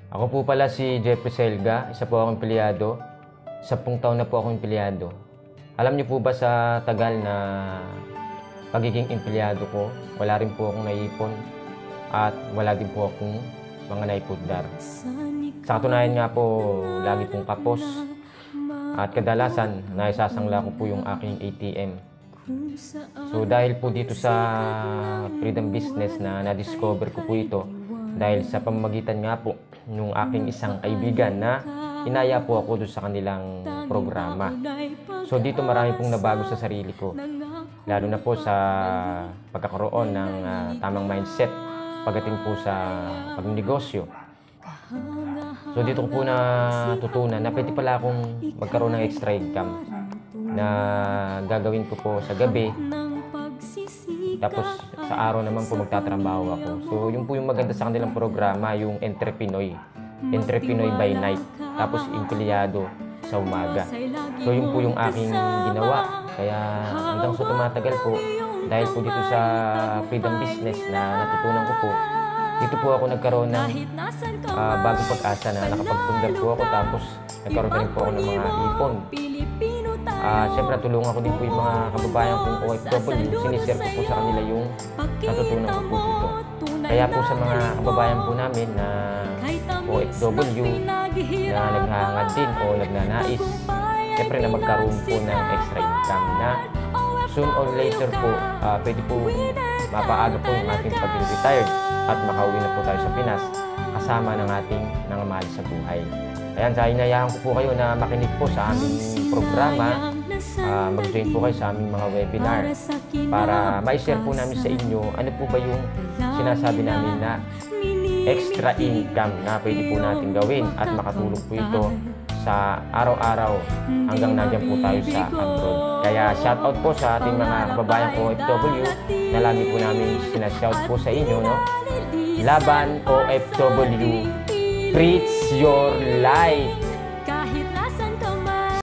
Ako po pala si Jeffrey Selga, isa po akong empleyado. 10 taon na po akong empleyado. Alam niyo po ba sa tagal na pagiging empleyado ko, wala rin po akong naipon at wala din po akong mga naipundar. Sa katunayan nga po, lagi pong kapos at kadalasan naisasangla ko po yung aking ATM. So dahil po dito sa freedom business na na-discover ko po ito, dahil sa pamamagitan nga po nung aking isang kaibigan na inaya po ako doon sa kanilang programa. So dito marami pong nabago sa sarili ko. Lalo na po sa pagkakaroon ng tamang mindset pagdating po sa pagnegosyo. So dito ko po natutunan na pwede pala akong magkaroon ng extra income na gagawin ko po sa gabi. Tapos sa araw naman po magtatrabaho ako. So yun po yung maganda sa kanilang programa, yung Entrepinoy by night. Tapos empleyado sa umaga. So yun po yung aking ginawa. Kaya hanggang sa tumatagal po, dahil po dito sa freedom business na natutunan ko po, dito po ako nagkaroon ng bagong pag-asa na nakapagpundar po ako. Tapos nagkaroon na rin po ako ng mga ipon. Siyempre tulungan ko din po yung mga kababayan kong OFW. Sinishare ko po sa kanila yung natutunan ko po dito. Kaya po sa mga kababayan po namin na OFW na naghahangad din o nagnanais, siyempre na magkaroon po ng extra income na soon or later po, pwede po mapaaga po yung ating pag-retired at makauwi na po tayo sa Pinas kasama ng ating nangamahal sa buhay. Ayan, sa hinayaan ko po kayo na makinig po sa aming programa. Mag-join po kayo sa aming mga webinar para ma-share po namin sa inyo ano po ba yung sinasabi namin na extra income na pwede po natin gawin at makatulong po ito sa araw-araw hanggang nandiyan po tayo sa abroad. Kaya shoutout po sa ating mga kababayang OFW na lagi po namin sinashout po sa inyo, no? Laban OFW, preach your life!